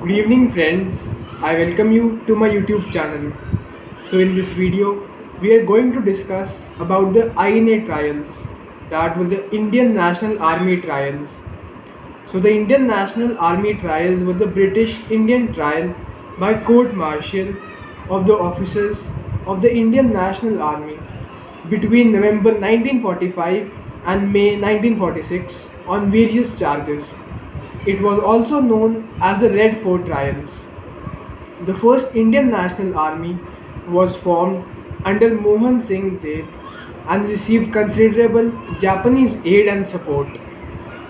Good evening, friends. I welcome you to my YouTube channel. So, in this video, we are going to discuss about the INA trials, that were the Indian National Army trials. So, the Indian National Army trials were the British Indian trial by court martial of the officers of the Indian National Army between November 1945 and May 1946 on various charges. It was also known as the Red Fort trials. The first Indian National Army was formed under Mohan Singh Deb and received considerable Japanese aid and support.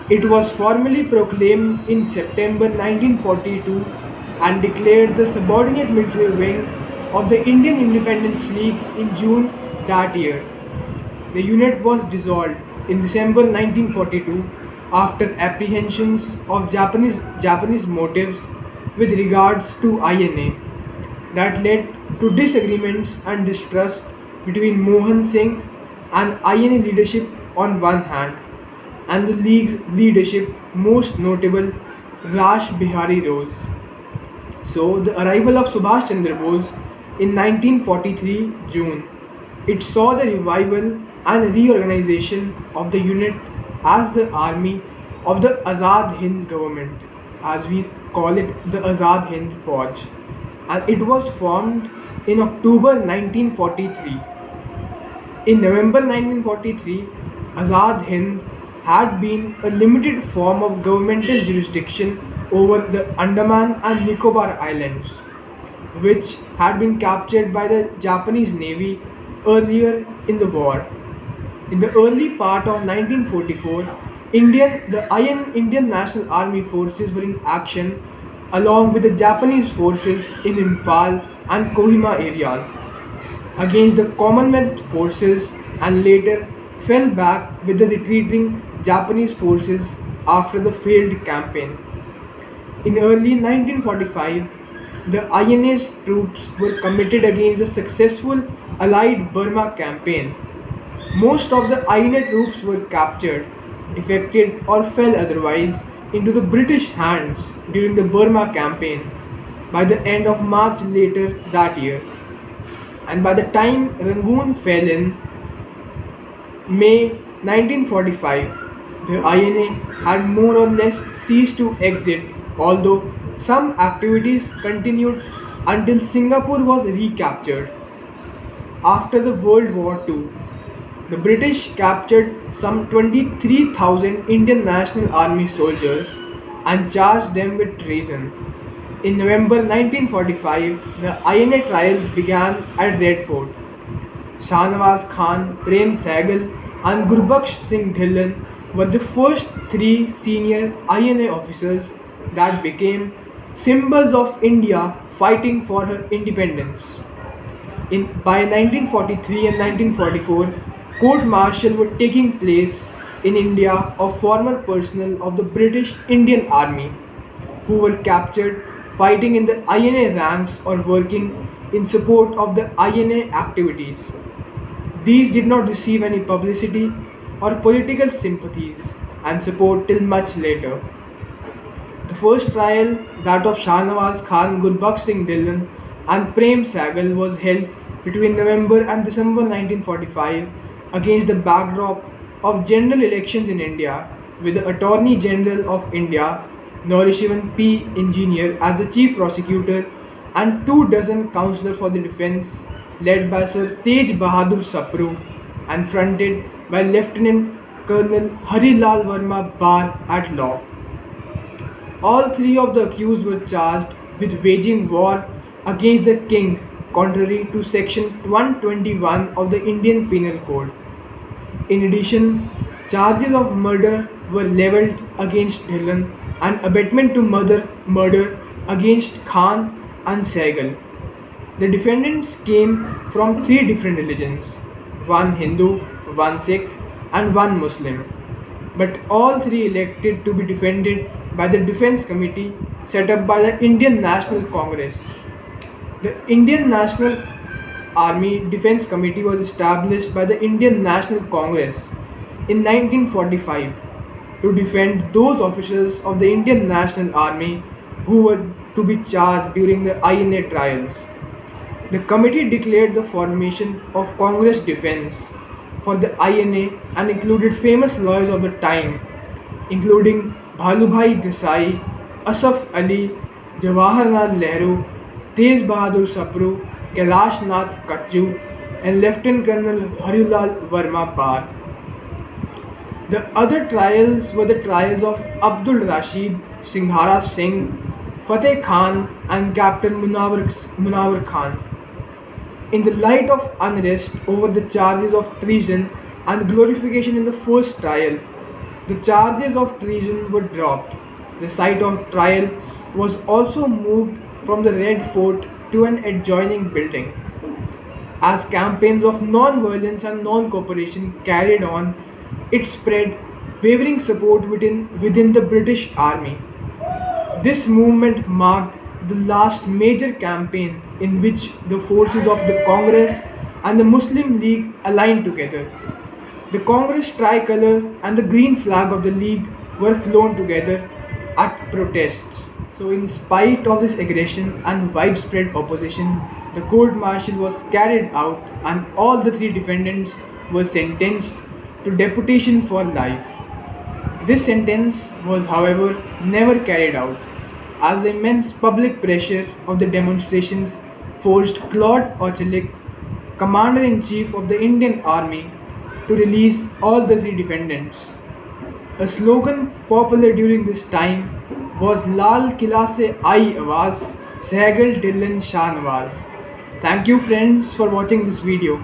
It was formally proclaimed in September 1942 and declared the subordinate military wing of the Indian Independence League in June that year. The unit was dissolved in December 1942 after apprehensions of Japanese motives with regards to INA that led to disagreements and distrust between Mohan Singh and INA leadership on one hand and the League's leadership, most notable Rash Bihari Bose. So, the arrival of Subhash Chandra Bose in 1943 June, it saw the revival and reorganization of the unit as the army of the Azad Hind government, as we call it the Azad Hind Fauj, and it was formed in October 1943. In November 1943, Azad Hind had been a limited form of governmental jurisdiction over the Andaman and Nicobar Islands, which had been captured by the Japanese Navy earlier in the war. In the early part of 1944, Indian National Army forces were in action along with the Japanese forces in Imphal and Kohima areas against the Commonwealth forces and later fell back with the retreating Japanese forces after the failed campaign. In early 1945, the INA's troops were committed against the successful Allied Burma campaign. Most of the INA troops were captured, defected, or fell otherwise into the British hands during the Burma campaign by the end of March later that year. And by the time Rangoon fell in May 1945, the INA had more or less ceased to exist, although some activities continued until Singapore was recaptured. After the World War II, the British captured some 23,000 Indian National Army soldiers and charged them with treason. In November 1945, the INA trials began at Red Fort. Shahnawaz Khan, Prem Sehgal, and Gurbaksh Singh Dhillon were the first three senior INA officers that became symbols of India fighting for her independence. By 1943 and 1944, court martial were taking place in India of former personnel of the British Indian Army who were captured fighting in the INA ranks or working in support of the INA activities. These did not receive any publicity or political sympathies and support till much later. The first trial, that of Shahnawaz Khan, Gurbaksh Singh Dhillon, and Prem Sehgal, was held between November and December 1945 against the backdrop of general elections in India, with the Attorney General of India, Naurishivan P. Engineer, as the Chief Prosecutor, and 24 counsellors for the defence, led by Sir Tej Bahadur Sapru and fronted by Lieutenant Colonel Harilal Verma Bar at law. All three of the accused were charged with waging war against the king, contrary to section 121 of the Indian Penal Code. In addition, charges of murder were levelled against Dhillon and abetment to murder against Khan and Sehgal. The defendants came from three different religions, one Hindu, one Sikh, and one Muslim, but all three elected to be defended by the Defence Committee set up by the Indian National Congress. The Indian National Army Defence Committee was established by the Indian National Congress in 1945 to defend those officers of the Indian National Army who were to be charged during the INA trials. The committee declared the formation of Congress Defense for the INA and included famous lawyers of the time, including Bhalubhai Desai, Asaf Ali, Jawaharlal Nehru, Tej Bahadur Sapru, Kailash Nath Katju, and Lieutenant Colonel Harilal Verma Bar. The other trials were the trials of Abdul Rashid, Singhara Singh, Fateh Khan, and Captain Munawar Khan. In the light of unrest over the charges of treason and glorification in the first trial, the charges of treason were dropped. The site of trial was also moved from the Red Fort to an adjoining building. As campaigns of non-violence and non-cooperation carried on, it spread wavering support within the British Army. This movement marked the last major campaign in which the forces of the Congress and the Muslim League aligned together. The Congress tricolour and the green flag of the League were flown together at protests. So, in spite of this aggression and widespread opposition, the court martial was carried out and all the three defendants were sentenced to deportation for life. This sentence was, however, never carried out, as the immense public pressure of the demonstrations forced Claude Auchinleck, Commander in Chief of the Indian Army, to release all the three defendants. A slogan popular during this time was Lal Kila se aayi awaaz, Sehgal Dillon Shah Nawaz. Thank you friends for watching this video.